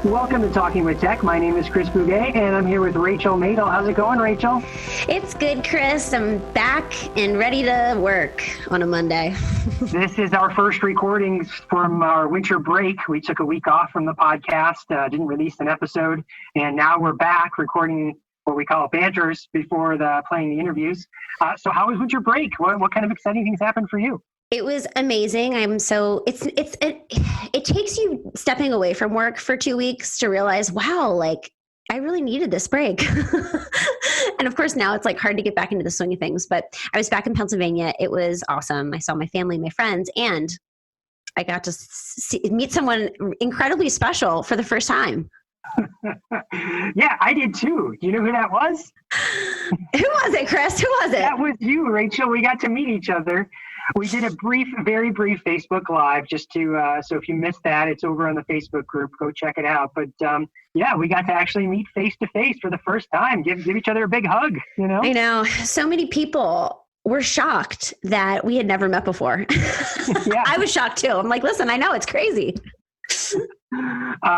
Welcome to Talking with Tech. My name is Chris Bouguet, and I'm here with Rachel Madel. How's it going, Rachel? It's good, Chris. I'm back and ready to work on a Monday. This is our first recordings from our winter break. We took a week off from the podcast, didn't release an episode, and now we're back recording what we call banters before playing the interviews. So how was winter break? What kind of exciting things happened for you? It was amazing. It takes you stepping away from work for 2 weeks to realize, wow, like I really needed this break. And of course now it's like hard to get back into the swing of things, but I was back in Pennsylvania. It was awesome. I saw my family, my friends, and I got to meet someone incredibly special for the first time. Yeah, I did too. Do you know who that was? Who was it, Chris? Who was it? That was you, Rachel. We got to meet each other. We did a very brief Facebook Live just to, so if you missed that, it's over on the Facebook group. Go check it out. But yeah, we got to actually meet face to face for the first time. Give each other a big hug, you know? I know. So many people were shocked that we had never met before. Yeah. I was shocked too. I'm like, listen, I know it's crazy.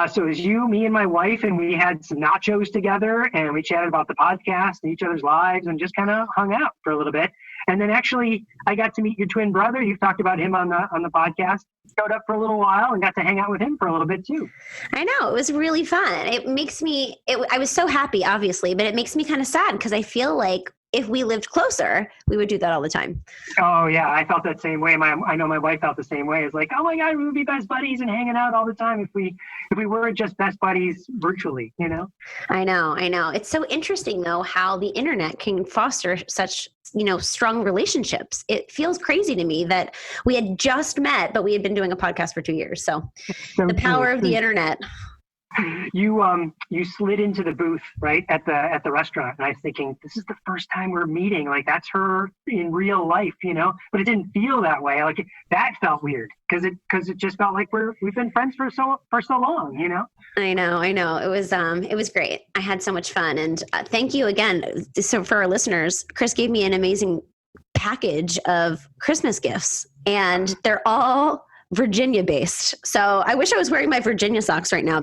So it was you, me, and my wife, and we had some nachos together, and we chatted about the podcast and each other's lives and just kind of hung out for a little bit. And then actually, I got to meet your twin brother. You've talked about him on the podcast. Showed up for a little while and got to hang out with him for a little bit too. I know. It was really fun. It makes me, I was so happy, obviously, but it makes me kind of sad because I feel like if we lived closer, we would do that all the time. Oh yeah, I felt that same way. I know my wife felt the same way. It's like, oh my God, we would be best buddies and hanging out all the time if we weren't just best buddies virtually, you know? I know. It's so interesting though how the internet can foster such, strong relationships. It feels crazy to me that we had just met, but we had been doing a podcast for 2 years. So the power of the internet. You slid into the booth right at the restaurant, and I was thinking, this is the first time we're meeting. Like that's her in real life, But it didn't feel that way. Like that felt weird because it just felt like we've been friends for so long, I know. It was great. I had so much fun, and thank you again. So for our listeners, Chris gave me an amazing package of Christmas gifts, and they're all Virginia based. So I wish I was wearing my Virginia socks right now.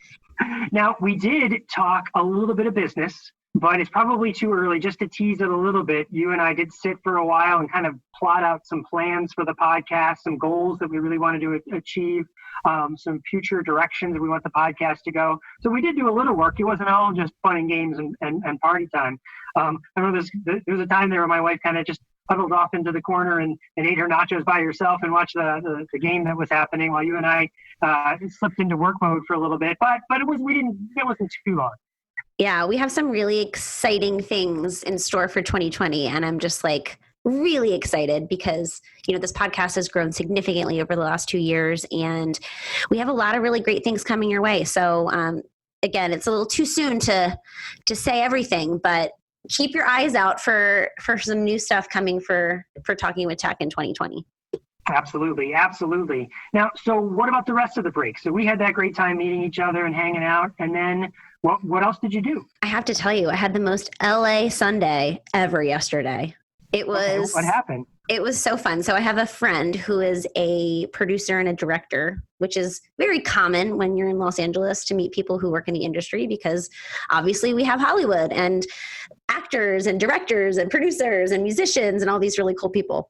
Now, we did talk a little bit of business, but it's probably too early just to tease it a little bit. You and I did sit for a while and kind of plot out some plans for the podcast, some goals that we really wanted to achieve, some future directions we want the podcast to go. So we did do a little work. It wasn't all just fun and games and party time. I remember there was a time there where my wife kind of just huddled off into the corner and ate her nachos by herself and watched the game that was happening while you and I slipped into work mode for a little bit. But it wasn't too long. Yeah, we have some really exciting things in store for 2020, and I'm just like really excited because this podcast has grown significantly over the last 2 years, and we have a lot of really great things coming your way. So again, it's a little too soon to say everything, but keep your eyes out for some new stuff coming for Talking with Tech in 2020. Absolutely. Now, so what about the rest of the break? So we had that great time meeting each other and hanging out, and then what else did you do? I have to tell you, I had the most LA Sunday ever yesterday. It was. Okay, what happened? It was so fun. So I have a friend who is a producer and a director, which is very common when you're in Los Angeles to meet people who work in the industry because obviously we have Hollywood and actors and directors and producers and musicians and all these really cool people.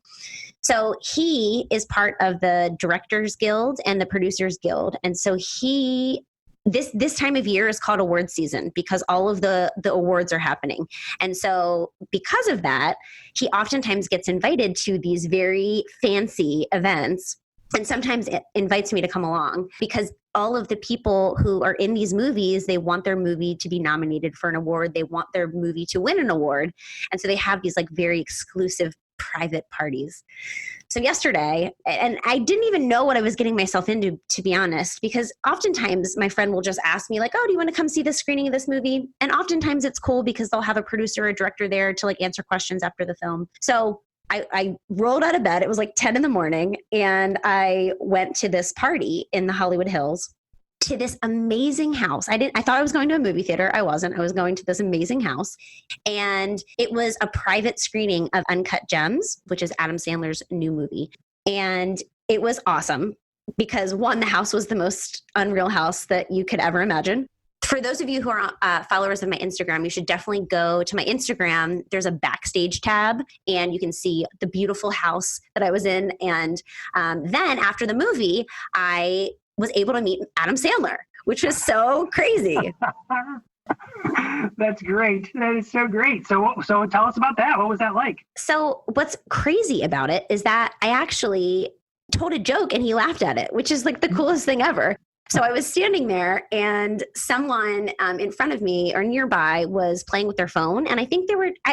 So he is part of the Directors Guild and the Producers Guild. And so this time of year is called award season because all of the awards are happening. And so because of that, he oftentimes gets invited to these very fancy events. And sometimes it invites me to come along because all of the people who are in these movies, they want their movie to be nominated for an award. They want their movie to win an award. And so they have these like very exclusive private parties. So yesterday, and I didn't even know what I was getting myself into, to be honest, because oftentimes my friend will just ask me like, oh, do you want to come see the screening of this movie? And oftentimes it's cool because they'll have a producer or a director there to like answer questions after the film. So I rolled out of bed. It was like 10 in the morning and I went to this party in the Hollywood Hills to this amazing house. I thought I was going to a movie theater. I wasn't. I was going to this amazing house. And it was a private screening of Uncut Gems, which is Adam Sandler's new movie. And it was awesome because one, the house was the most unreal house that you could ever imagine. For those of you who are followers of my Instagram, you should definitely go to my Instagram. There's a backstage tab, and you can see the beautiful house that I was in. And then after the movie, I was able to meet Adam Sandler, which was so crazy. That's great. That is so great. So tell us about that. What was that like? So what's crazy about it is that I actually told a joke and he laughed at it, which is like the coolest thing ever. So I was standing there and someone in front of me or nearby was playing with their phone. And I think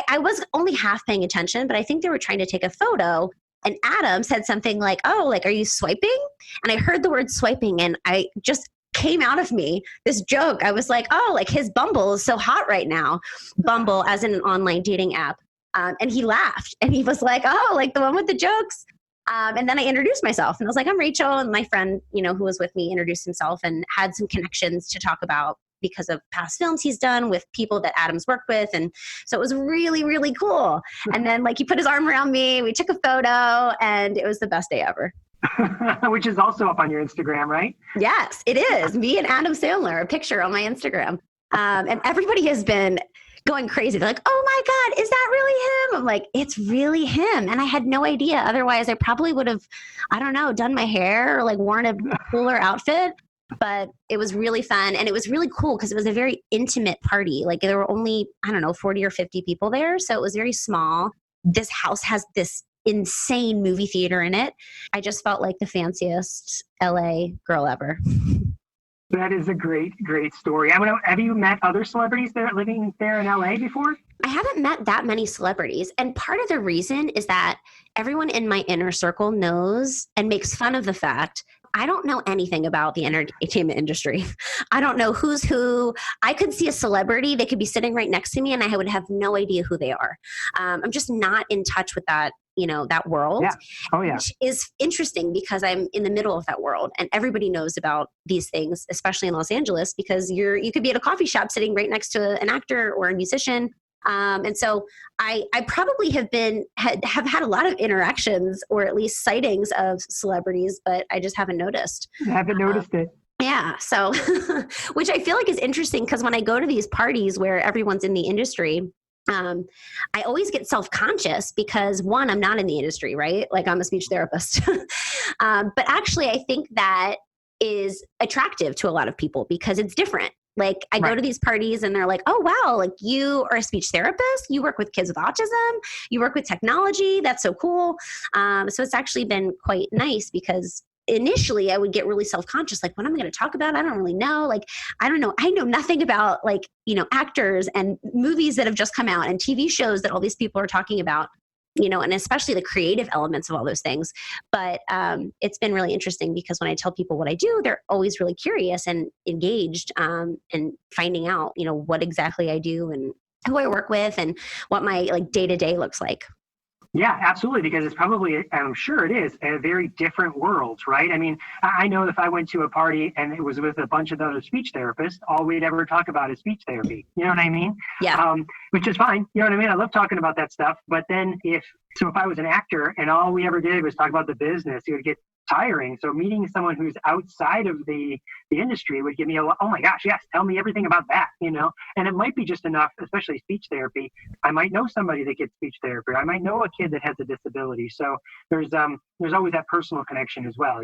I was only half paying attention, but I think they were trying to take a photo. And Adam said something like, "Oh, like, are you swiping?" And I heard the word swiping and I just came out of me this joke. I was like, "Oh, like his Bumble is so hot right now." Bumble as in an online dating app. And he laughed and he was like, "Oh, like the one with the jokes." And then I introduced myself and I was like, "I'm Rachel." And my friend, who was with me introduced himself and had some connections to talk about because of past films he's done with people that Adam's worked with. And so it was really, really cool. And then like he put his arm around me, we took a photo, and it was the best day ever. Which is also up on your Instagram, right? Yes, it is. Me and Adam Sandler, a picture on my Instagram. And everybody has been going crazy. They're like, "Oh my God, is that really him?" I'm like, "It's really him." And I had no idea. Otherwise, I probably would have, I don't know, done my hair or like worn a cooler outfit. But it was really fun. And it was really cool because it was a very intimate party. Like there were only, 40 or 50 people there. So it was very small. This house has this insane movie theater in it. I just felt like the fanciest LA girl ever. That is a great, great story. Have you met other celebrities that are living there in LA before? I haven't met that many celebrities. And part of the reason is that everyone in my inner circle knows and makes fun of the fact I don't know anything about the entertainment industry. I don't know who's who. I could see a celebrity. They could be sitting right next to me and I would have no idea who they are. I'm just not in touch with that, that world. Yeah. Oh, yeah. Which is interesting because I'm in the middle of that world and everybody knows about these things, especially in Los Angeles, because you could be at a coffee shop sitting right next to an actor or a musician. And so I probably have had a lot of interactions or at least sightings of celebrities, but I just haven't noticed. I haven't noticed it. Yeah. So, which I feel like is interesting because when I go to these parties where everyone's in the industry, I always get self-conscious because one, I'm not in the industry, right? Like I'm a speech therapist. But actually I think that is attractive to a lot of people because it's different. Like I go to these parties and they're like, "Oh, wow, like you are a speech therapist. You work with kids with autism. You work with technology. That's so cool." So it's actually been quite nice because initially I would get really self-conscious. Like, what am I going to talk about? I don't really know. Like, I don't know. I know nothing about like, actors and movies that have just come out and TV shows that all these people are talking about. And especially the creative elements of all those things. But it's been really interesting because when I tell people what I do, they're always really curious and engaged and finding out, what exactly I do and who I work with and what my like day-to-day looks like. Yeah, absolutely. Because it's probably, I'm sure it is, a very different world, right? I mean, I know if I went to a party and it was with a bunch of other speech therapists, all we'd ever talk about is speech therapy. You know what I mean? Yeah. Which is fine. You know what I mean? I love talking about that stuff. But then if I was an actor and all we ever did was talk about the business, it would get tiring. So meeting someone who's outside of the industry would give me oh my gosh, yes, tell me everything about that, and it might be just enough, especially speech therapy. I might know somebody that gets speech therapy. I might know a kid that has a disability. So there's always that personal connection as well.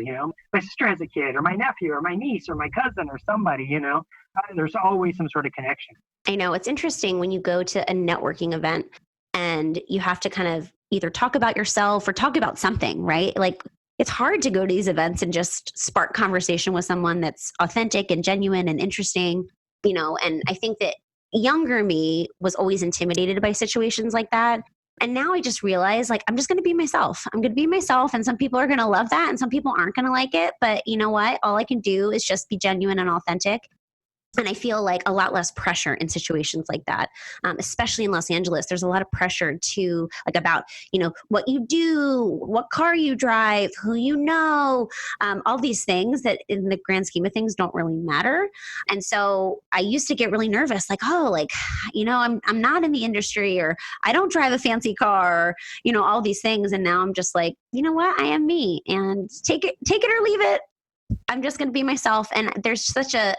My sister has a kid or my nephew or my niece or my cousin or somebody, there's always some sort of connection. I know it's interesting when you go to a networking event and you have to kind of either talk about yourself or talk about something, right? Like it's hard to go to these events and just spark conversation with someone that's authentic and genuine and interesting, and I think that younger me was always intimidated by situations like that. And now I just realize like, I'm just going to be myself. I'm going to be myself. And some people are going to love that and some people aren't going to like it. But you know what? All I can do is just be genuine and authentic. And I feel like a lot less pressure in situations like that, especially in Los Angeles. There's a lot of pressure to like about, what you do, what car you drive, who all these things that in the grand scheme of things don't really matter. And so I used to get really nervous, like, oh, like, I'm not in the industry or I don't drive a fancy car, or, all these things. And now I'm just like, you know what? I am me and take it or leave it. I'm just going to be myself. And there's such a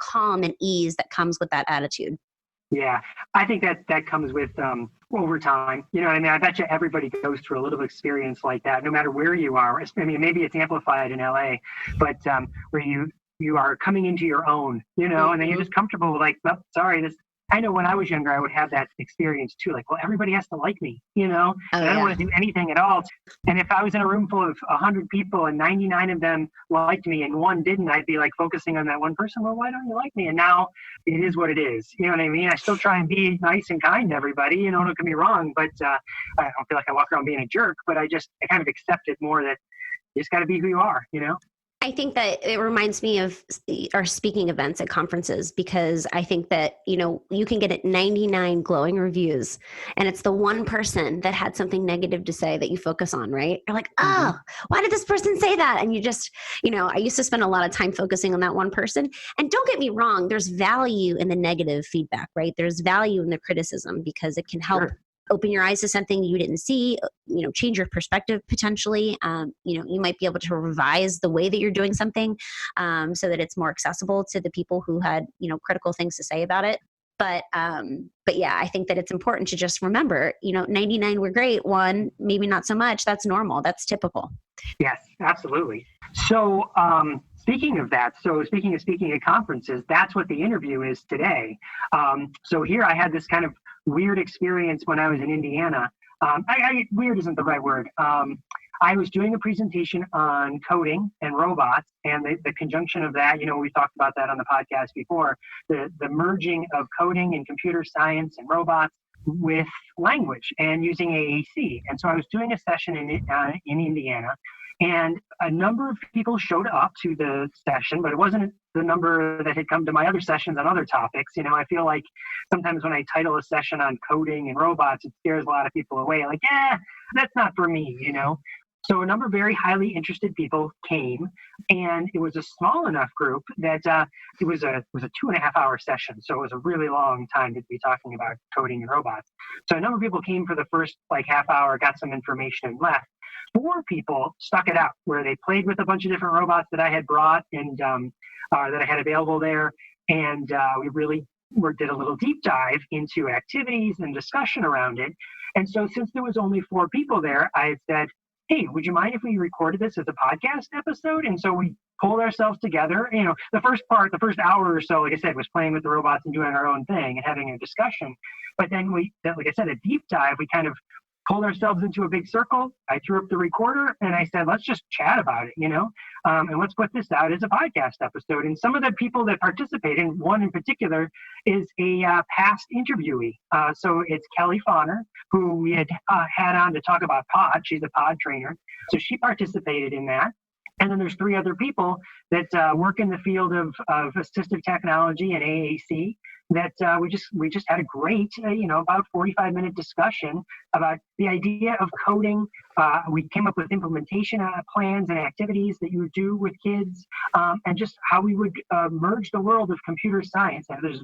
calm and ease that comes with that attitude. Yeah, I think that comes with over time. You know what I mean? I bet you everybody goes through a little experience like that, no matter where you are. I mean, maybe it's amplified in LA, but where you are coming into your own, you know, and then you're just comfortable with like, oh, sorry, this. I know when I was younger, I would have that experience too. Like, well, everybody has to like me, you know, and I don't want to do anything at all. And if I was in a room full of 100 people and 99 of them liked me and one didn't, I'd be like focusing on that one person. Well, why don't you like me? And now it is what it is. You know what I mean? I still try and be nice and kind to everybody, you know, don't get me wrong, but I don't feel like I walk around being a jerk, but I kind of accept it more that you just got to be who you are, you know? I think that it reminds me of our speaking events at conferences, because I think that, you know, you can get 99 glowing reviews and it's the one person that had something negative to say that you focus on, right? You're like, oh, why did this person say that? And you just, you know, I used to spend a lot of time focusing on that one person. And don't get me wrong, there's value in the negative feedback, right? There's value in the criticism because it can help open your eyes to something you didn't see, you know, change your perspective potentially. You know, you might be able to revise the way that you're doing something so that it's more accessible to the people who had, you know, critical things to say about it. But yeah, I think that it's important to just remember, you know, 99 were great, one, maybe not so much. That's normal. That's typical. Yes, absolutely. So speaking of that, speaking of speaking at conferences, that's what the interview is today. So here I had this kind of weird experience when I was in Indiana. Weird isn't the right word. I was doing a presentation on coding and robots, and the conjunction of that, you know, we talked about that on the podcast before, the merging of coding and computer science and robots with language and using AAC. And so I was doing a session in Indiana, and a number of people showed up to the session, but it wasn't the number that had come to my other sessions on other topics. You know, I feel like sometimes when I title a session on coding and robots, it scares a lot of people away. Like, yeah, that's not for me, you know. So a number of very highly interested people came, and it was a small enough group that it was a 2.5-hour session. So it was a really long time to be talking about coding and robots. So a number of people came for the first like half hour, got some information and left. 4 people stuck it out, where they played with a bunch of different robots that I had brought and that I had available there. And we really did a little deep dive into activities and discussion around it. And so since there was only 4 people there, I had said, hey, would you mind if we recorded this as a podcast episode? And so we pulled ourselves together. You know, the first hour or so, like I said, was playing with the robots and doing our own thing and having a discussion. But then like I said, a deep dive, we kind of pulled ourselves into a big circle. I threw up the recorder and I said, let's just chat about it, you know, and let's put this out as a podcast episode. And some of the people that participated, one in particular, is a past interviewee. So it's Kelly Fonner, who we had on to talk about pod. She's a pod trainer. So she participated in that. And then there's 3 other people that work in the field of assistive technology and AAC that we just had a great, about 45-minute discussion about the idea of coding. We came up with implementation plans and activities that you would do with kids, and just how we would merge the world of computer science. And there's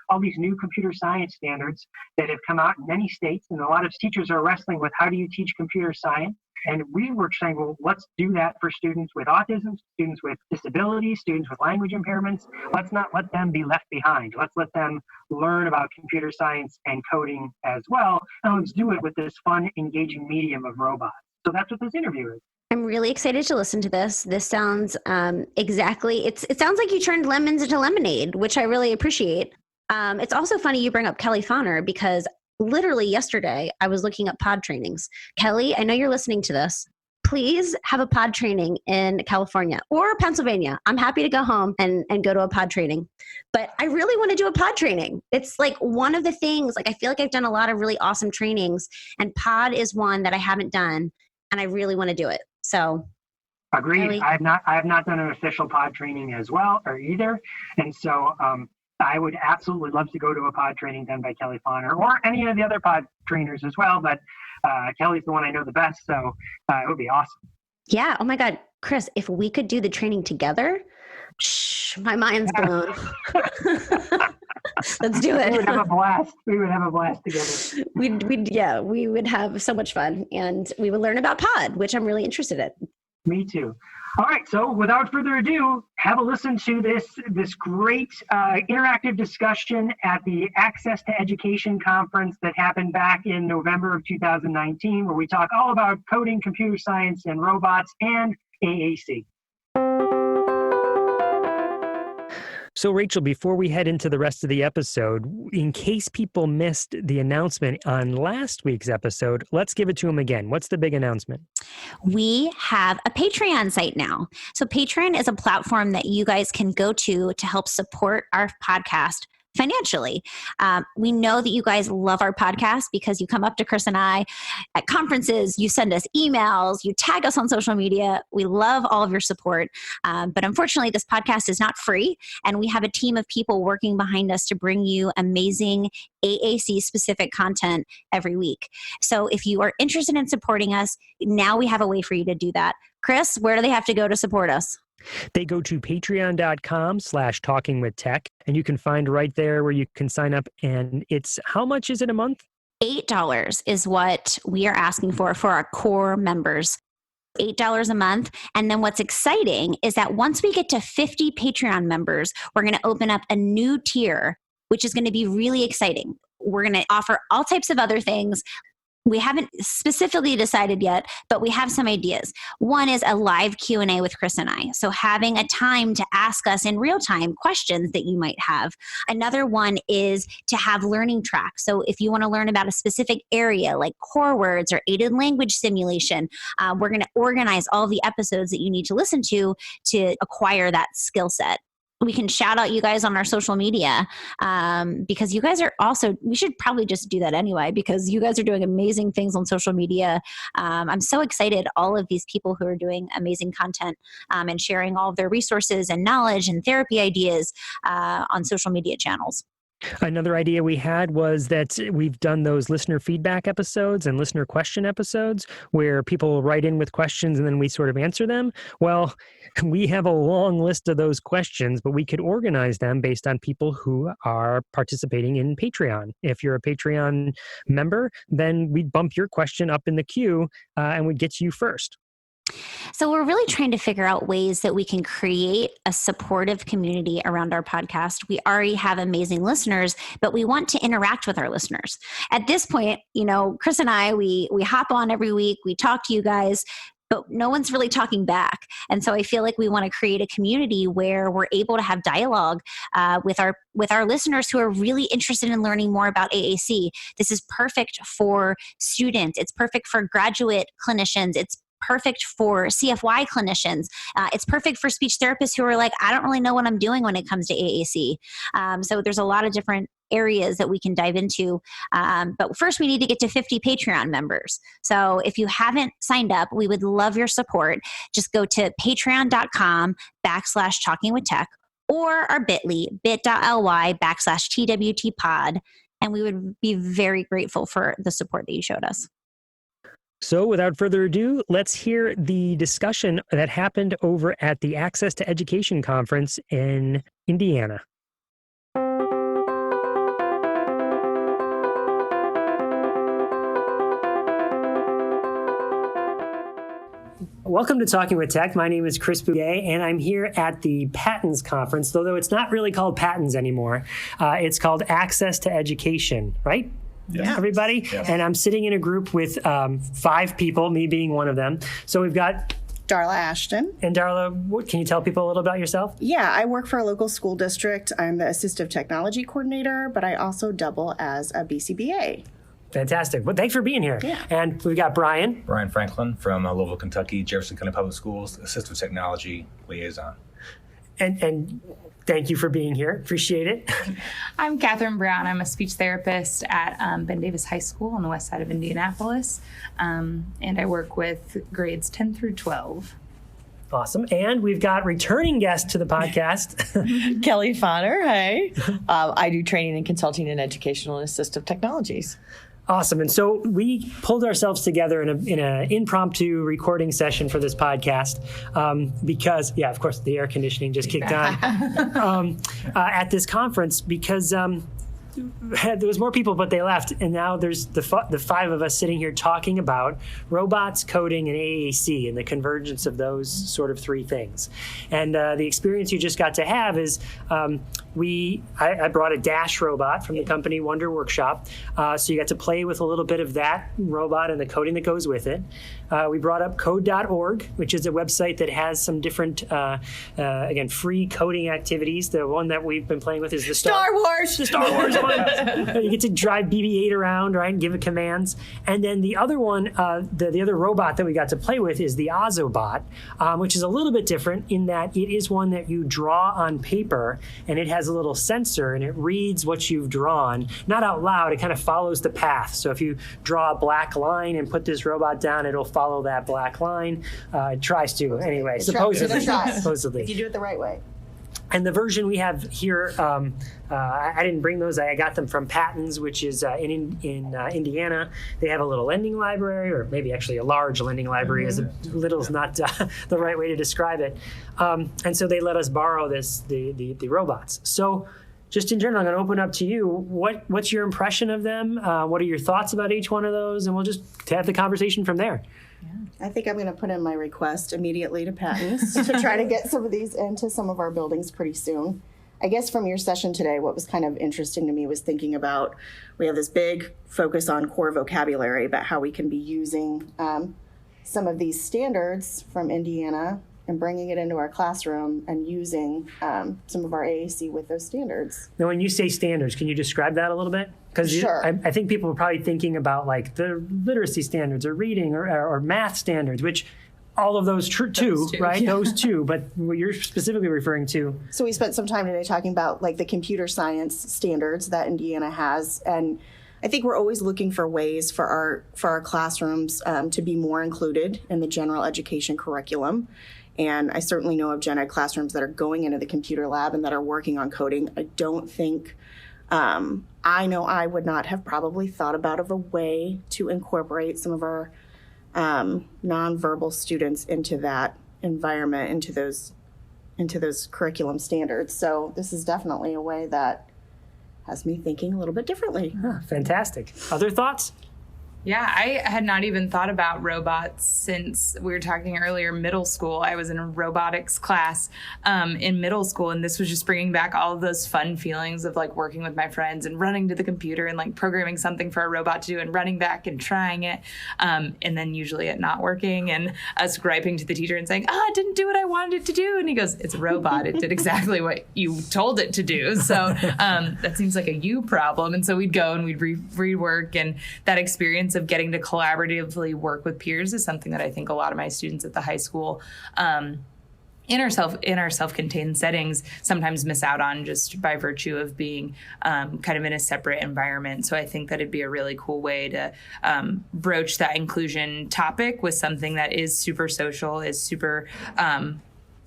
all these new computer science standards that have come out in many states, and a lot of teachers are wrestling with how do you teach computer science. And we were saying, well, let's do that for students with autism, students with disabilities, students with language impairments. Let's not let them be left behind. Let's let them learn about computer science and coding as well. And let's do it with this fun, engaging medium of robots. So that's what this interview is. I'm really excited to listen to this. This sounds exactly, it sounds like you turned lemons into lemonade, which I really appreciate. It's also funny you bring up Kelly Fonner, because literally yesterday, I was looking up pod trainings. Kelly, I know you're listening to this. Please have a pod training in California or Pennsylvania. I'm happy to go home and go to a pod training. But I really want to do a pod training. It's like one of the things, like I feel like I've done a lot of really awesome trainings, and pod is one that I haven't done, and I really want to do it. So agreed. Kelly? I have not done an official pod training as well, or either. And so I would absolutely love to go to a pod training done by Kelly Fonner or any of the other pod trainers as well. But Kelly's the one I know the best, so it would be awesome. Yeah. Oh my God, Chris, if we could do the training together, my mind's blown. Let's do it. We would have a blast. We would have a blast together. We would have so much fun, and we would learn about pod, which I'm really interested in. Me too. All right, so without further ado, have a listen to this great interactive discussion at the Access to Education conference that happened back in November of 2019, where we talk all about coding, computer science, and robots, and AAC. So, Rachel, before we head into the rest of the episode, in case people missed the announcement on last week's episode, let's give it to them again. What's the big announcement? We have a Patreon site now. So Patreon is a platform that you guys can go to help support our podcast financially. We know that you guys love our podcast because you come up to Chris and I at conferences, you send us emails, you tag us on social media. We love all of your support. But unfortunately, this podcast is not free, and we have a team of people working behind us to bring you amazing AAC-specific content every week. So if you are interested in supporting us, now we have a way for you to do that. Chris, where do they have to go to support us? They go to patreon.com/talkingwithtech, and you can find right there where you can sign up. And it's, how much is it a month? $8 is what we are asking for our core members. $8 a month. And then what's exciting is that once we get to 50 Patreon members, we're going to open up a new tier, which is going to be really exciting. We're going to offer all types of other things. We haven't specifically decided yet, but we have some ideas. One is a live Q&A with Chris and I. So having a time to ask us in real time questions that you might have. Another one is to have learning tracks. So if you want to learn about a specific area like core words or aided language simulation, we're going to organize all the episodes that you need to listen to acquire that skill set. We can shout out you guys on our social media because you guys are also, we should probably just do that anyway because you guys are doing amazing things on social media. I'm so excited, all of these people who are doing amazing content and sharing all of their resources and knowledge and therapy ideas on social media channels. Another idea we had was that we've done those listener feedback episodes and listener question episodes where people write in with questions and then we sort of answer them. Well, we have a long list of those questions, but we could organize them based on people who are participating in Patreon. If you're a Patreon member, then we'd bump your question up in the queue and we'd get to you first. So we're really trying to figure out ways that we can create a supportive community around our podcast. We already have amazing listeners, but we want to interact with our listeners. At this point, Chris and I, we hop on every week, we talk to you guys, but no one's really talking back. And so I feel like we want to create a community where we're able to have dialogue with our listeners who are really interested in learning more about AAC. This is perfect for students. It's perfect for graduate clinicians. It's perfect for CFY clinicians. It's perfect for speech therapists who are like, I don't really know what I'm doing when it comes to AAC. So there's a lot of different areas that we can dive into. But first we need to get to 50 Patreon members. So if you haven't signed up, we would love your support. Just go to patreon.com/talkingwithtech or our bit.ly/TWTpod. And we would be very grateful for the support that you showed us. So without further ado, let's hear the discussion that happened over at the Access to Education Conference in Indiana. Welcome to Talking with Tech. My name is Chris Bouguet, and I'm here at the Patents Conference, although it's not really called Patents anymore. It's called Access to Education, right? Yes. Everybody? Yes. And I'm sitting in a group with 5 people, me being one of them. So we've got Darla Ashton. And Darla, can you tell people a little about yourself? Yeah, I work for a local school district. I'm the assistive technology coordinator, but I also double as a BCBA. Fantastic. Well, thanks for being here. Yeah. And we've got Brian. Brian Franklin from Louisville, Kentucky, Jefferson County Public Schools, Assistive Technology Liaison. And thank you for being here. Appreciate it. I'm Catherine Brown. I'm a speech therapist at Ben Davis High School on the west side of Indianapolis. And I work with grades 10 through 12. Awesome. And we've got returning guest to the podcast. Kelly Fonner. Hey. I do training and consulting in educational and assistive technologies. Awesome. And so we pulled ourselves together in an impromptu recording session for this podcast because, yeah, of course, the air conditioning just kicked on at this conference because there was more people, but they left, and now there's the five of us sitting here talking about robots, coding, and AAC, and the convergence of those sort of three things. And the experience you just got to have is I brought a Dash robot from the company Wonder Workshop, so you got to play with a little bit of that robot and the coding that goes with it. We brought up code.org, which is a website that has some different, again, free coding activities. The one that we've been playing with is the Star Wars one. You get to drive BB-8 around, right, and give it commands. And then the other one, the other robot that we got to play with is the Ozobot, which is a little bit different in that it is one that you draw on paper, and it has a little sensor, and it reads what you've drawn. Not out loud, it kind of follows the path. So if you draw a black line and put this robot down, it'll follow that black line. It tries to, anyway, supposedly. If you do it the right way. And the version we have here, I didn't bring those. I got them from Patton's, which is in Indiana. They have a little lending library, or maybe actually a large lending library. As a little is not the right way to describe it. And so they let us borrow the robots. So just in general, I'm going to open up to you. What's your impression of them? What are your thoughts about each one of those? And we'll just have the conversation from there. I think I'm going to put in my request immediately to Patton's to try to get some of these into some of our buildings pretty soon. I guess from your session today, what was kind of interesting to me was thinking about, we have this big focus on core vocabulary, but how we can be using some of these standards from Indiana and bringing it into our classroom and using some of our AAC with those standards. Now, when you say standards, can you describe that a little bit? Because sure. I think people are probably thinking about like the literacy standards or reading or math standards, which all of those too, right? Yeah. Those two, but what you're specifically referring to. So we spent some time today talking about like the computer science standards that Indiana has, and I think we're always looking for ways for our classrooms to be more included in the general education curriculum. And I certainly know of gen ed classrooms that are going into the computer lab and that are working on coding. I don't think, I know I would not have probably thought about of a way to incorporate some of our nonverbal students into that environment, into those curriculum standards. So this is definitely a way that has me thinking a little bit differently. Fantastic. Other thoughts? Yeah, I had not even thought about robots since we were talking earlier, middle school. I was in a robotics class in middle school, and this was just bringing back all of those fun feelings of like working with my friends and running to the computer and like programming something for a robot to do and running back and trying it, and then usually it not working and us griping to the teacher and saying, it didn't do what I wanted it to do. And he goes, it's a robot. It did exactly what you told it to do. So that seems like a you problem. And so we'd go and we'd rework, and that experience of getting to collaboratively work with peers is something that I think a lot of my students at the high school in our self-contained settings sometimes miss out on just by virtue of being kind of in a separate environment. So I think that it'd be a really cool way to broach that inclusion topic with something that is super social, is super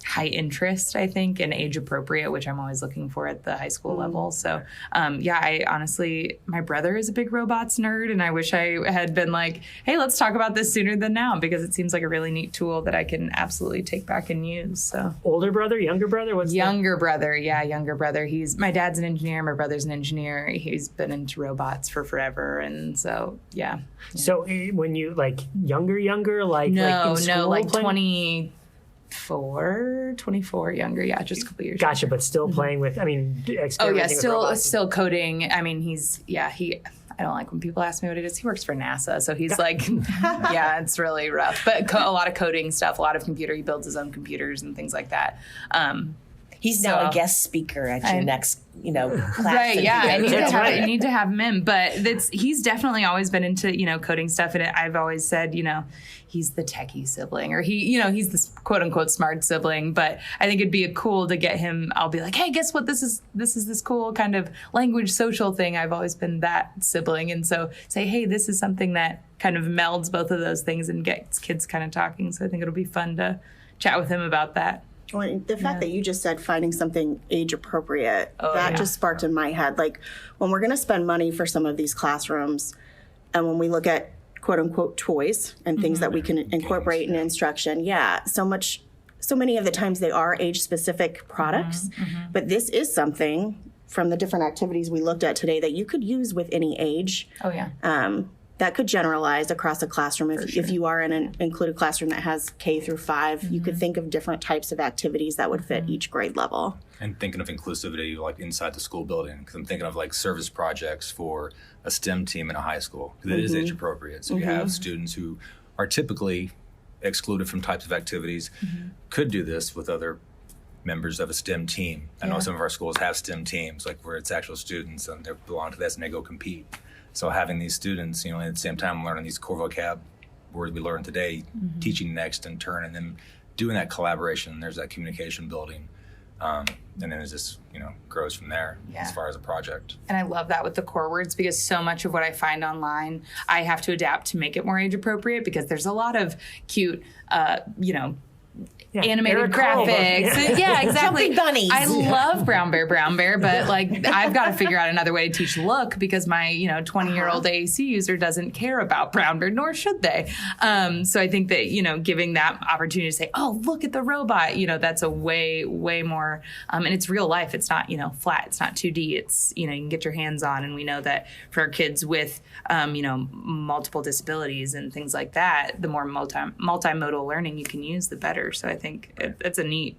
high interest, I think, and age appropriate, which I'm always looking for at the high school level. So I honestly, my brother is a big robots nerd, and I wish I had been like, hey, let's talk about this sooner than now, because it seems like a really neat tool that I can absolutely take back and use. So older brother, younger brother? Younger brother. My dad's an engineer, my brother's an engineer. He's been into robots for forever, and so yeah. So when you like younger, like no, in school, like 24 younger, just a couple years gotcha younger. But still playing with, experimenting with robots. Still coding. I mean, I don't like when people ask me what he does. He works for NASA, so he's like, it's really rough. But a lot of coding stuff, a lot of computer. He builds his own computers and things like that. He's now a guest speaker at your next, class. Right, yeah. I need to have him in. But he's definitely always been into, coding stuff. And I've always said, he's the techie sibling, or he's this quote unquote smart sibling. But I think it'd be cool to get him. I'll be like, hey, guess what? This is this cool kind of language social thing. I've always been that sibling. And so say, hey, this is something that kind of melds both of those things and gets kids kind of talking. So I think it'll be fun to chat with him about that. Well, the fact that you just said finding something age appropriate, just sparked in my head. Like when we're going to spend money for some of these classrooms, and when we look at quote unquote toys and things that we can incorporate in instruction, so many of the times they are age specific products, but this is something from the different activities we looked at today that you could use with any age. Oh, yeah. That could generalize across a classroom. If you are in an included classroom that has K through 5, you could think of different types of activities that would fit each grade level. And thinking of inclusivity, like inside the school building, because I'm thinking of like service projects for a STEM team in a high school, because it is age appropriate. So you have students who are typically excluded from types of activities, could do this with other members of a STEM team. I know some of our schools have STEM teams, like where it's actual students and they belong to this and they go compete. So having these students, you know, at the same time learning these core vocab words we learned today, teaching next in turn, and then doing that collaboration, there's that communication building. And then it just, you know, grows from there as far as a project. And I love that with the core words, because so much of what I find online, I have to adapt to make it more age appropriate, because there's a lot of cute, you know, animated graphics. Yeah, exactly. Jumping bunnies. I love Brown Bear, but like I've got to figure out another way to teach look, because my 20-year-old AAC user doesn't care about Brown Bear, nor should they. So I think that giving that opportunity to say, oh, look at the robot, that's a way more, and it's real life. It's not flat. It's not 2D. It's you can get your hands on, and we know that for our kids with multiple disabilities and things like that, the more multimodal learning you can use, the better. So I think it's a neat.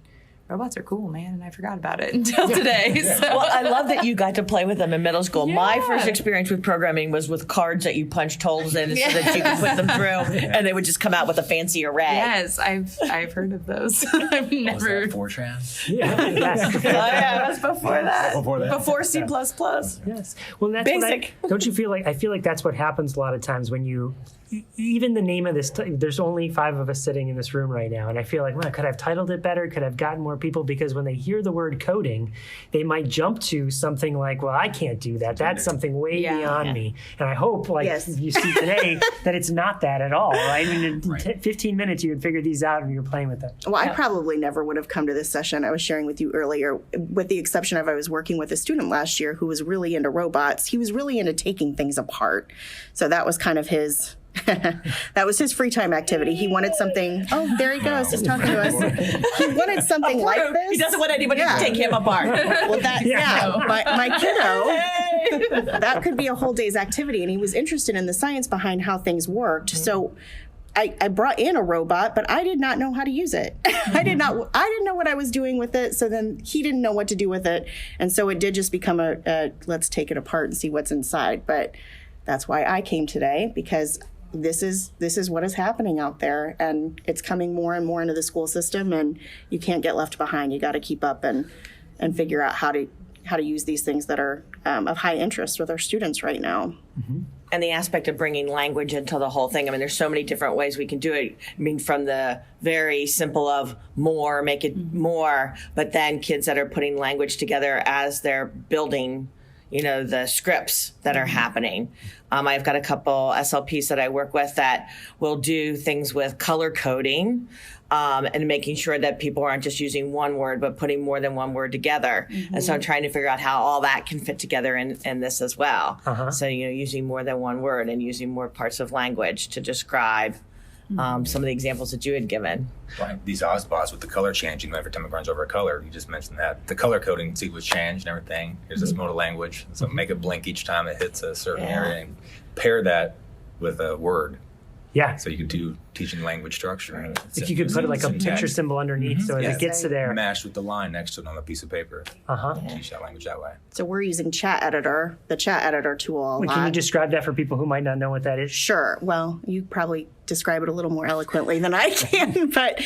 Robots are cool, man, and I forgot about it until today. So. Well, I love that you got to play with them in middle school. Yeah. My first experience with programming was with cards that you punched holes in so that you could put them through, and they would just come out with a fancy array. Yes, I've heard of those. I've never. Was that Fortran? Yeah, it was before that. Before C++. Yes. Well, that's basic. Don't you feel like? I feel like that's what happens a lot of times when you. Even the name of this, there's only 5 of us sitting in this room right now. And I feel like, well, could I have titled it better? Could I have gotten more people? Because when they hear the word coding, they might jump to something like, well, I can't do that. That's something way beyond me. And I hope, you see today, that it's not that at all, right? I mean, in 15 minutes, you had figured these out and you were playing with them. Well, I probably never would have come to this session I was sharing with you earlier, with the exception of I was working with a student last year who was really into robots. He was really into taking things apart. So that was kind of his... that was his free time activity. He wanted something. Oh, there he goes. He's talking to us. He wanted something like this. He doesn't want anybody to take him apart. Well, my kiddo, that could be a whole day's activity, and he was interested in the science behind how things worked. So I brought in a robot, but I did not know how to use it. I didn't know what I was doing with it. So then he didn't know what to do with it, and so it did just become a let's take it apart and see what's inside. But that's why I came today, because this is what is happening out there, and it's coming more and more into the school system, and you can't get left behind. You got to keep up and figure out how to use these things that are of high interest with our students right now. Mm-hmm. And the aspect of bringing language into the whole thing. I mean, there's so many different ways we can do it. I mean, from the very simple of more, make it more, but then kids that are putting language together as they're building the scripts that are happening. I've got a couple SLPs that I work with that will do things with color coding and making sure that people aren't just using one word, but putting more than one word together. Mm-hmm. And so I'm trying to figure out how all that can fit together in this as well. Uh-huh. So, using more than one word and using more parts of language to describe some of the examples that you had given. Right. These Ozobots with the color changing, every time it runs over a color, you just mentioned that. The color coding sequence changed and everything. Here's this modal language. So make it blink each time it hits a certain area, and pair that with a word. Yeah. So you could do teaching language structure. If you could put like a picture symbol underneath, so as it gets to there. Matched with the line next to it on a piece of paper. Teach that language that way. So we're using the chat editor tool a lot. Can you describe that for people who might not know what that is? Sure. Well, you probably describe it a little more eloquently than I can, but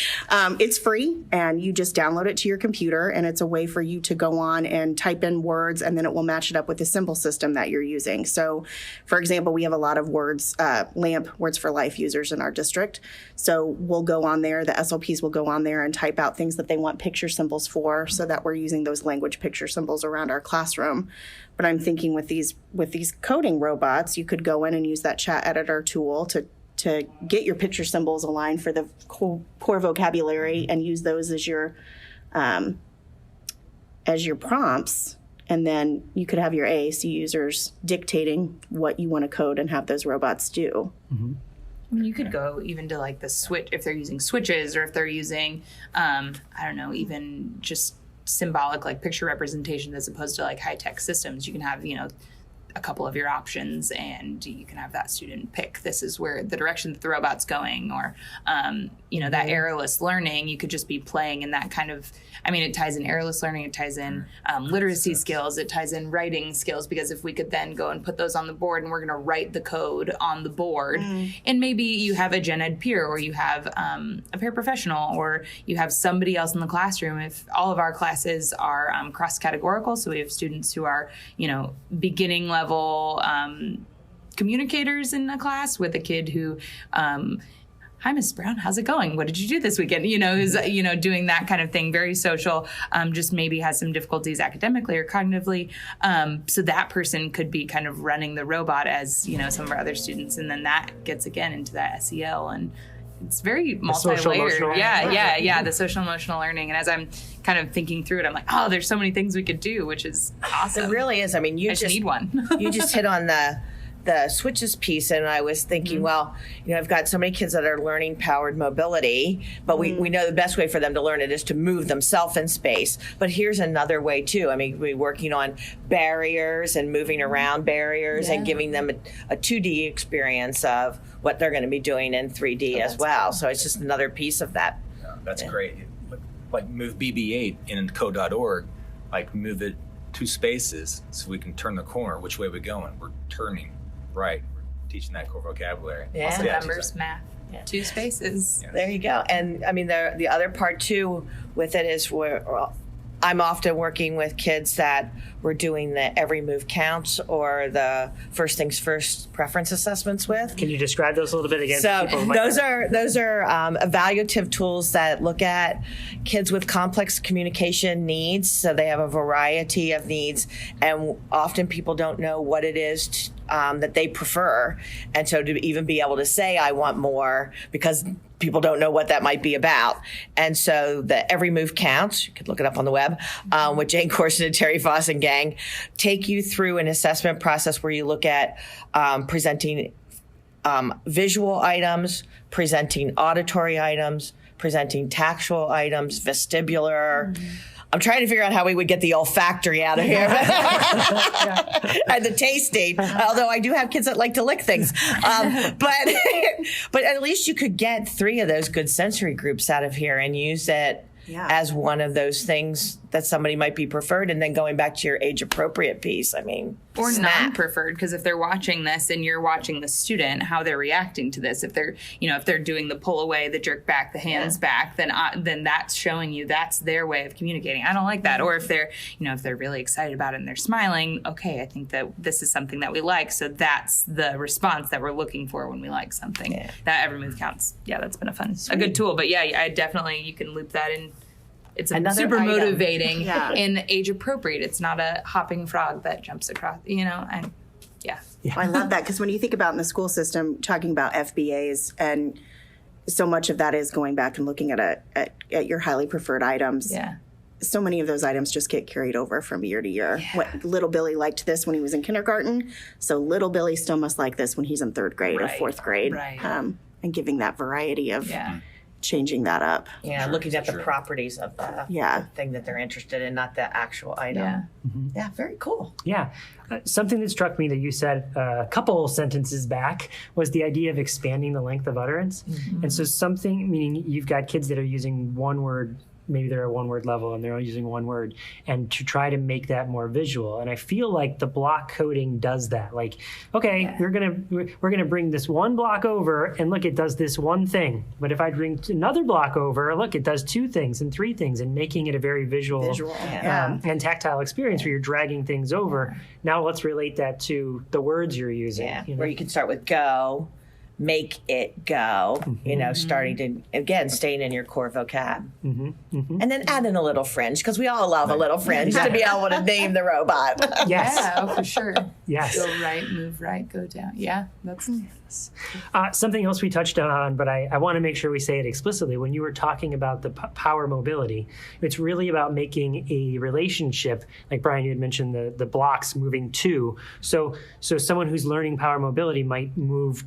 it's free, and you just download it to your computer, and it's a way for you to go on and type in words, and then it will match it up with the symbol system that you're using. So, for example, we have a lot of words for Life users in our district. So we'll go on there, the SLPs will go on there and type out things that they want picture symbols for, so that we're using those language picture symbols around our classroom. But I'm thinking with these coding robots, you could go in and use that chat editor tool to get your picture symbols aligned for the core vocabulary and use those as your prompts. And then you could have your AAC users dictating what you want to code and have those robots do. Mm-hmm. I mean, you could go even to like the switch, if they're using switches, or if they're using, even just symbolic, like picture representation, as opposed to like high-tech systems. You can have, a couple of your options, and you can have that student pick, this is where the direction that the robot's going, or that errorless learning. You could just be playing in that kind of, it ties in errorless learning, it ties in literacy skills, it ties in writing skills, because if we could then go and put those on the board, and we're going to write the code on the board, and maybe you have a gen ed peer, or you have a paraprofessional, or you have somebody else in the classroom. If all of our classes are cross-categorical, so we have students who are beginning level communicators in a class, with a kid who hi, Miss Brown, how's it going? What did you do this weekend? Who's, doing that kind of thing, very social, just maybe has some difficulties academically or cognitively. So that person could be kind of running the robot as, some of our other students. And then that gets, again, into that SEL, and it's very multi-layered. Yeah, the social emotional learning. And as I'm kind of thinking through it, I'm like, oh, there's so many things we could do, which is awesome. It really is. You I just need one. You just hit on the switches piece, and I was thinking, well, I've got so many kids that are learning powered mobility, but we know the best way for them to learn it is to move themselves in space. But here's another way too. We're working on barriers and moving around barriers, and giving them a 2D experience of what they're going to be doing in 3D as well. So it's just another piece of that. Yeah, that's great. Like move BB-8 in code.org, like move it 2 spaces so we can turn the corner. Which way are we going? We're turning right. We're teaching that core vocabulary. Yeah. Also numbers, math, 2 spaces. Yeah. There you go. And the other part too with it is where I'm often working with kids that we're doing the every move counts, or the first things first preference assessments with. Can you describe those a little bit again? So those are evaluative tools that look at kids with complex communication needs. So they have a variety of needs, and often people don't know what it is that they prefer. And so to even be able to say, I want more, because people don't know what that might be about. And so the Every Move Counts, you could look it up on the web, with Jane Corson and Terry Foss and gang, take you through an assessment process where you look at presenting visual items, presenting auditory items, presenting tactual items, vestibular. I'm trying to figure out how we would get the olfactory out of here. And the tasting, although I do have kids that like to lick things. But at least you could get 3 of those good sensory groups out of here and use it as one of those things that somebody might be preferred. And then going back to your age appropriate piece, or non-preferred, because if they're watching this and you're watching the student, how they're reacting to this, if they're doing the pull away, the jerk back, the hands back, then that's showing you that's their way of communicating. I don't like that. Or if they're if they're really excited about it and they're smiling, okay, I think that this is something that we like, so that's the response that we're looking for when we like something. That Every Move Counts. That's been a good tool. But I definitely, you can loop that in. It's super motivating and age appropriate. It's not a hopping frog that jumps across, and I love that, because when you think about in the school system, talking about FBAs, and so much of that is going back and looking at your highly preferred items. Yeah. So many of those items just get carried over from year to year. What little Billy liked this when he was in kindergarten, so little Billy still must like this when he's in 3rd grade or 4th grade. Right. And giving that variety of changing that up. Yeah, looking at the properties of the thing that they're interested in, not the actual item. Yeah, very cool. Yeah. Something that struck me that you said a couple sentences back was the idea of expanding the length of utterance. And so something, meaning you've got kids that are using one word, maybe they're at 1-word level and they're only using 1 word, and to try to make that more visual. And I feel like the block coding does that. Like, okay, we're gonna bring this 1 block over, and look, it does this 1 thing. But if I bring another block over, look, it does 2 things and 3 things, and making it a very visual and tactile experience where you're dragging things over. Now let's relate that to the words you're using. Where you can start with go, make it go, starting to, again, staying in your core vocab. And then add in a little fringe, because we all love a little fringe to be able to name the robot. Yeah, for sure. Yes. Go right, move right, go down. Yeah, that's something else we touched on, but I want to make sure we say it explicitly. When you were talking about the power mobility, it's really about making a relationship, like Brian, you had mentioned the blocks moving to. So someone who's learning power mobility might move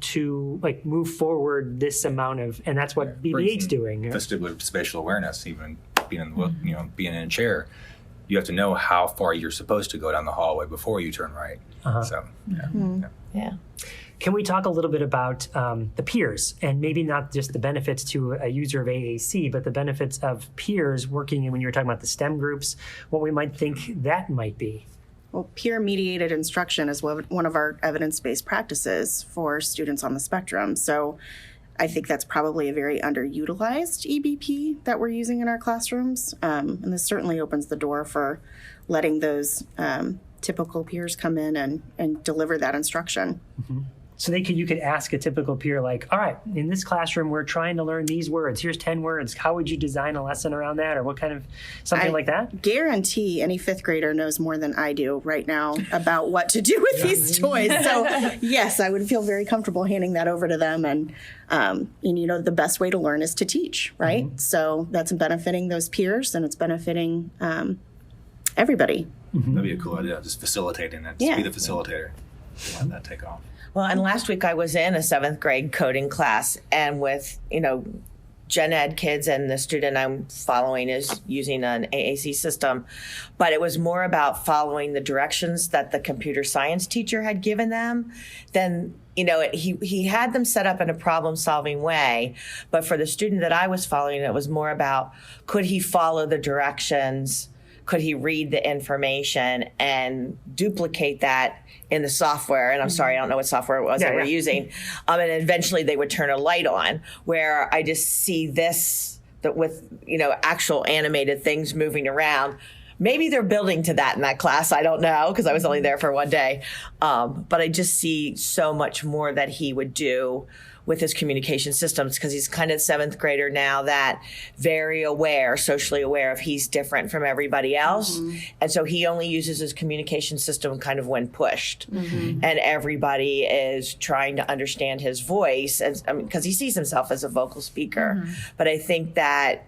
forward this amount of, and that's what BB-8's doing. Vestibular spatial awareness, even being in being in a chair, you have to know how far you're supposed to go down the hallway before you turn right. So, Yeah. Can we talk a little bit about the peers, and maybe not just the benefits to a user of AAC, but the benefits of peers working in, when you were talking about the STEM groups, what we might think that might be? Well, peer-mediated instruction is one of our evidence-based practices for students on the spectrum. So I think that's probably a very underutilized EBP that we're using in our classrooms. And this certainly opens the door for letting those typical peers come in and deliver that instruction. Mm-hmm. So you could ask a typical peer, like, all right, in this classroom, we're trying to learn these words. Here's 10 words. How would you design a lesson around that? Or what kind of, something like that? Guarantee any fifth grader knows more than I do right now about what to do with these toys. So yes, I would feel very comfortable handing that over to them. And the best way to learn is to teach, right? Mm-hmm. So that's benefiting those peers, and it's benefiting everybody. Mm-hmm. That'd be a cool idea, just facilitating it. Just be the facilitator. Let that take off. Well, and last week I was in a 7th grade coding class, and with, gen ed kids, and the student I'm following is using an AAC system, but it was more about following the directions that the computer science teacher had given them. Then, he had them set up in a problem-solving way, but for the student that I was following, it was more about, could he follow the directions? Could he read the information and duplicate that in the software? And I'm sorry, I don't know what software it was they were using. And eventually they would turn a light on, where I just see this with, actual animated things moving around. Maybe they're building to that in that class. I don't know, because I was only there for one day. But I just see so much more that he would do with his communication systems, because he's kind of 7th grader now, that very aware, socially aware of he's different from everybody else. Mm-hmm. And so he only uses his communication system kind of when pushed. Mm-hmm. And everybody is trying to understand his voice, because he sees himself as a vocal speaker. Mm-hmm. But I think that,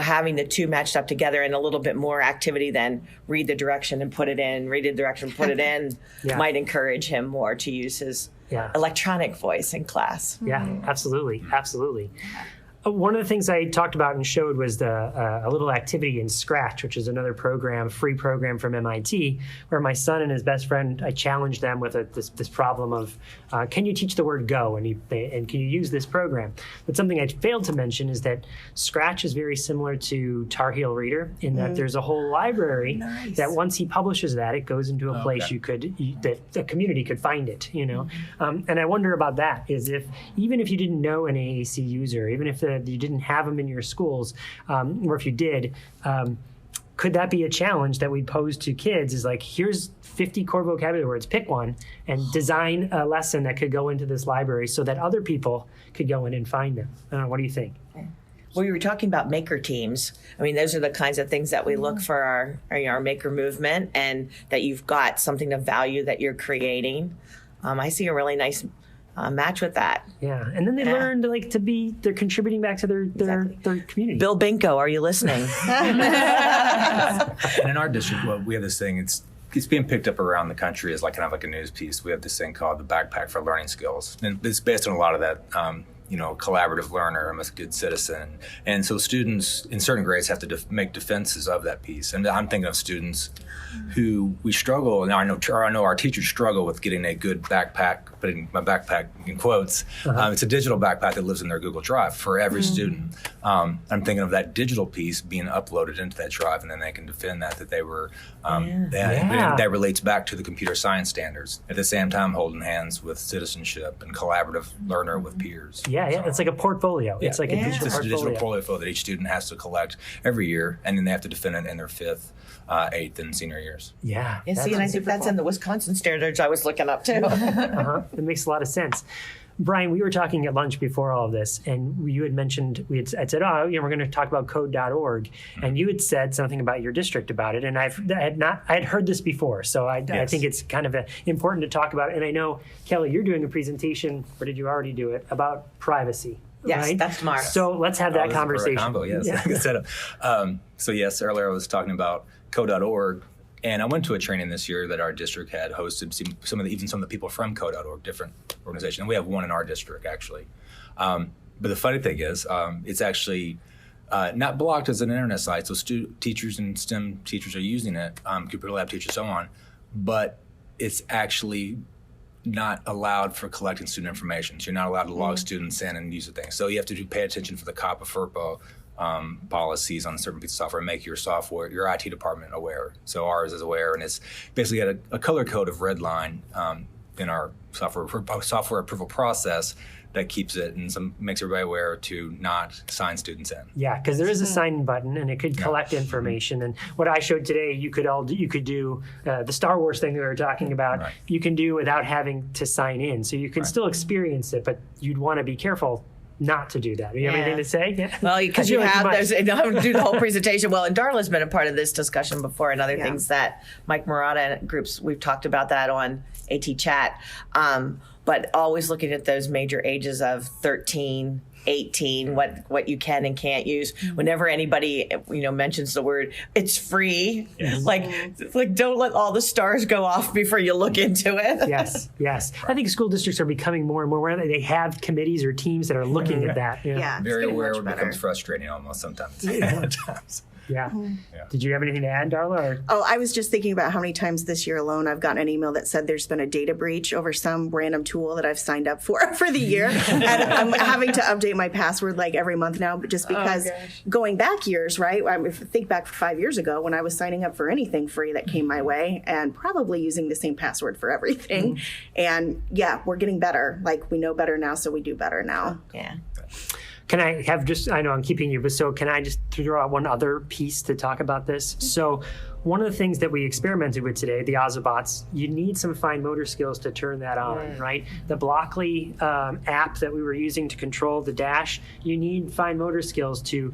having the two matched up together and a little bit more activity than read the direction and put it in, read the direction, put it in, might encourage him more to use his electronic voice in class. Yeah, absolutely. Absolutely. One of the things I talked about and showed was a little activity in Scratch, which is another free program from MIT, where my son and his best friend, I challenged them with this problem of, can you teach the word go, and can you use this program? But something I failed to mention is that Scratch is very similar to Tar Heel Reader, in that there's a whole library that once he publishes that, it goes into a place that the community could find it, and I wonder about that, is even if you didn't know an AAC user, even if you didn't have them in your schools, or if you did, could that be a challenge that we pose to kids, is like, here's 50 core vocabulary words, pick one, and design a lesson that could go into this library so that other people could go in and find them. I don't know, what do you think? Well, you were talking about maker teams. I mean, those are the kinds of things that we look for our maker movement, and that you've got something of value that you're creating. I see a really nice match with that. Yeah, and then they learn to they're contributing back to their community. Bill Binko, are you listening? And in our district, we have this thing, it's being picked up around the country as kind of like a news piece. We have this thing called the Backpack for Learning Skills. And it's based on a lot of that, collaborative learner, I'm a good citizen. And so students in certain grades have to make defenses of that piece. And I'm thinking of students who we struggle, and I know our teachers struggle with getting a good backpack, putting my backpack in quotes. It's a digital backpack that lives in their Google Drive for every student. I'm thinking of that digital piece being uploaded into that drive, and then they can defend that they were, that relates back to the computer science standards, at the same time holding hands with citizenship and collaborative learner with peers. Yeah, it's like a portfolio. It's like a digital portfolio that each student has to collect every year, and then they have to defend it in their 5th, 8th, and senior years. Yeah. And I think that's in the Wisconsin standards I was looking up too. It makes a lot of sense. Brian, we were talking at lunch before all of this, and you had mentioned, I said, we're going to talk about code.org, and you had said something about your district about it, and I had heard this before, so I think it's kind of important to talk about it. And I know, Kelly, you're doing a presentation, or did you already do it, about privacy? Yes, right? That's tomorrow. So let's have that conversation. Combo, yes. Yeah. So yes, earlier I was talking about code.org. And I went to a training this year that our district had hosted some of the people from code.org, different organizations. And we have one in our district, actually. But the funny thing is, it's actually Not blocked as an internet site, so teachers and STEM teachers are using it, computer lab teachers, so on, but it's actually not allowed for collecting student information. So you're not allowed to log students in and use the thing. So you have to pay attention for the COPPA FERPA policies on a certain piece of software and make your IT department aware. So ours is aware, and it's basically got a color code of red line in our software approval process that keeps it and makes everybody aware to not sign students in. Yeah, because there is a sign button, and it could collect information. And what I showed today, you could do the Star Wars thing that we were talking about. Right. You can do without having to sign in, so you can still experience it, but you'd want to be careful not to do that. Do you have anything to say? Yeah. Well, because you have, I don't do the whole presentation. Well, and Darla's been a part of this discussion before and other things that Mike Murata and groups, we've talked about that on AT Chat. But always looking at those major ages of 13, 18, what you can and can't use. Whenever anybody, mentions the word, it's free. Yes. Like don't let all the stars go off before you look into it. Yes. I think school districts are becoming more and more aware. They have committees or teams that are looking at that. Yeah, very aware. It becomes frustrating almost sometimes. Yeah. Did you have anything to add, Darla? Or? Oh, I was just thinking about how many times this year alone I've gotten an email that said there's been a data breach over some random tool that I've signed up for the year. And I'm having to update my password like every month now, but just because going back years, right? If I think back 5 years ago when I was signing up for anything free that came my way and probably using the same password for everything. And we're getting better. Like we know better now, so we do better now. Yeah. Can I have I know I'm keeping you, but so can I just throw out one other piece to talk about this? So one of the things that we experimented with today, the Ozobots, you need some fine motor skills to turn that on, right? The Blockly app that we were using to control the dash, you need fine motor skills to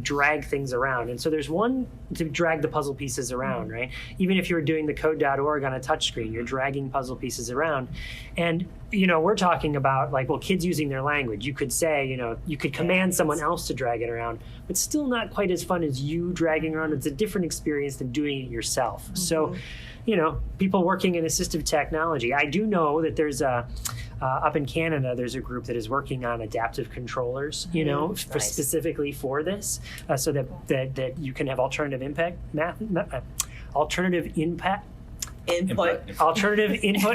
drag things around. And so there's one to drag the puzzle pieces around, right? Even if you're doing the code.org on a touchscreen, you're dragging puzzle pieces around. And we're talking about kids using their language. You could say, you could command someone else to drag it around, but still not quite as fun as you dragging around. It's a different experience than doing it yourself. So, people working in assistive technology. I do know that there's up in Canada, there's a group that is working on adaptive controllers, specifically for this, so that you can have alternative input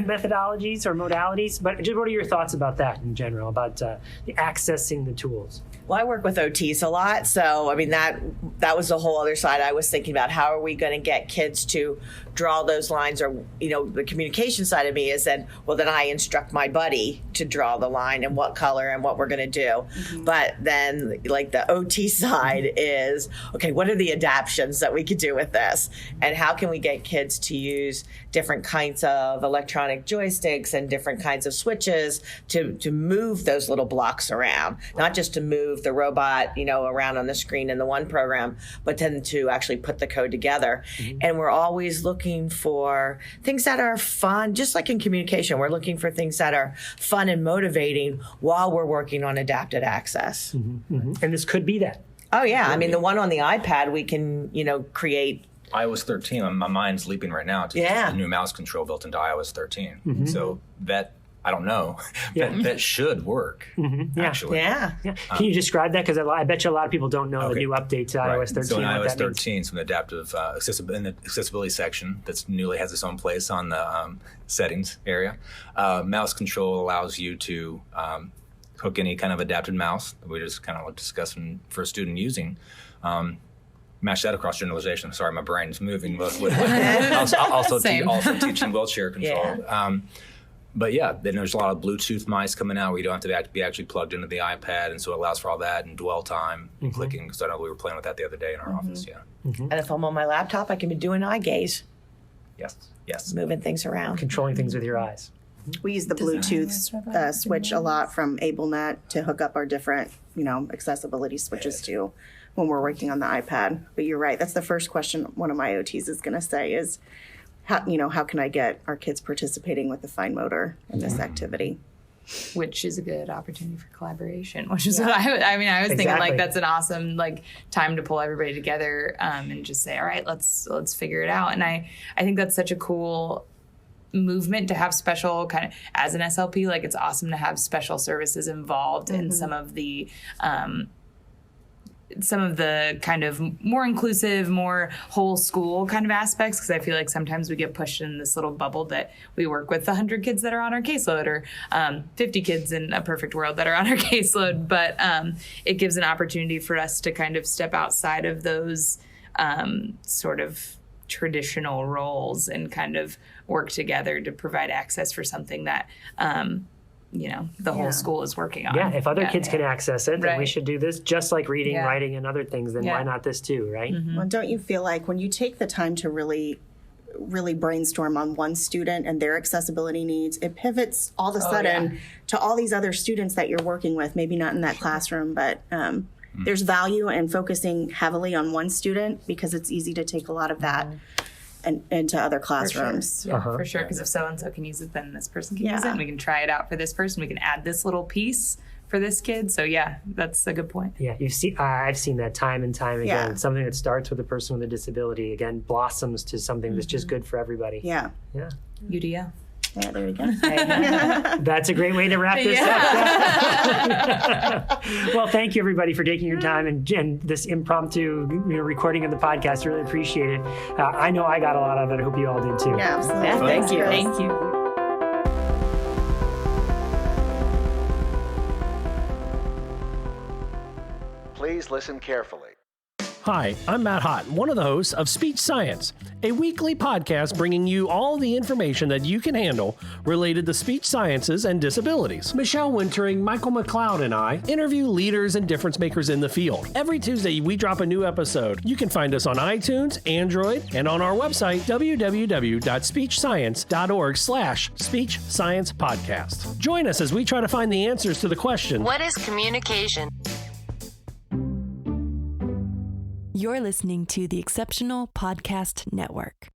methodologies or modalities. But just what are your thoughts about that in general, about accessing the tools? Well, I work with OTs a lot, so I mean that was the whole other side I was thinking about. How are we going to get kids to draw those lines? Or the communication side of me is then I instruct my buddy to draw the line and what color and what we're going to do. But then the OT side is, okay, what are the adaptions that we could do with this, and how can we get kids to use different kinds of electronic joysticks and different kinds of switches to move those little blocks around, not just to move the robot, around on the screen in the one program, but then to actually put the code together. And we're always looking for things that are fun, just like in communication. We're looking for things that are fun and motivating while we're working on adapted access. And this could be that. Oh, yeah. I mean, the one on the iPad, we can, create. iOS 13, my mind's leaping right now to the new mouse control built into iOS 13. So that, I don't know, that should work, actually. Yeah. Can you describe that? Because I bet you a lot of people don't know the new update to iOS 13. So in iOS 13, some adaptive in the accessibility section that's newly has its own place on the settings area. Mouse control allows you to hook any kind of adapted mouse that we just kind of discussing for a student using. Match that across generalization. Sorry, my brain's moving both ways. also teaching wheelchair control. But then there's a lot of Bluetooth mice coming out where you don't have to be actually plugged into the iPad, and so it allows for all that and dwell time and clicking. Because I know we were playing with that the other day in our office. And if I'm on my laptop, I can be doing eye gaze. Yes. Moving things around. Controlling things with your eyes. We use the Bluetooth switch a lot from AbleNet to hook up our different, accessibility switches to when we're working on the iPad. But you're right. That's the first question one of my OTs is going to say is, how can I get our kids participating with the fine motor in this activity? Which is a good opportunity for collaboration, which is what I was thinking that's an awesome time to pull everybody together and just say, all right, let's figure it out. And I think that's such a cool movement to have special kind of, as an SLP, it's awesome to have special services involved in some of the some of the kind of more inclusive, more whole school kind of aspects, because I feel like sometimes we get pushed in this little bubble that we work with 100 kids that are on our caseload, or 50 kids in a perfect world that are on our caseload. But it gives an opportunity for us to kind of step outside of those sort of traditional roles and kind of work together to provide access for something that the whole school is working on. Yeah, if other kids can access it, then we Right. should do this. Just like reading, writing, and other things, then why not this too, right? Mm-hmm. Well, don't you feel like when you take the time to really brainstorm on one student and their accessibility needs, it pivots all of a sudden to all these other students that you're working with, maybe not in that classroom, but there's value in focusing heavily on one student because it's easy to take a lot of that and into other classrooms. For sure, because if so-and-so can use it, then this person can use it, and we can try it out for this person. We can add this little piece for this kid. So yeah, that's a good point. Yeah, I've seen that time and time again. Yeah. Something that starts with a person with a disability, again, blossoms to something that's just good for everybody. Yeah. Yeah. UDL. Yeah, there we go. That's a great way to wrap this up. Well, thank you everybody for taking your time and this impromptu recording of the podcast. Really appreciate it. I know I got a lot of it. I hope you all did too. Yeah, absolutely. Yeah, thank you. Thank you. Please listen carefully. Hi, I'm Matt Hott, one of the hosts of Speech Science, a weekly podcast bringing you all the information that you can handle related to speech sciences and disabilities. Michelle Wintering, Michael McLeod, and I interview leaders and difference makers in the field. Every Tuesday, we drop a new episode. You can find us on iTunes, Android, and on our website, www.speechscience.org/Speech Science Podcast. Join us as we try to find the answers to the question, what is communication? You're listening to the Exceptional Podcast Network.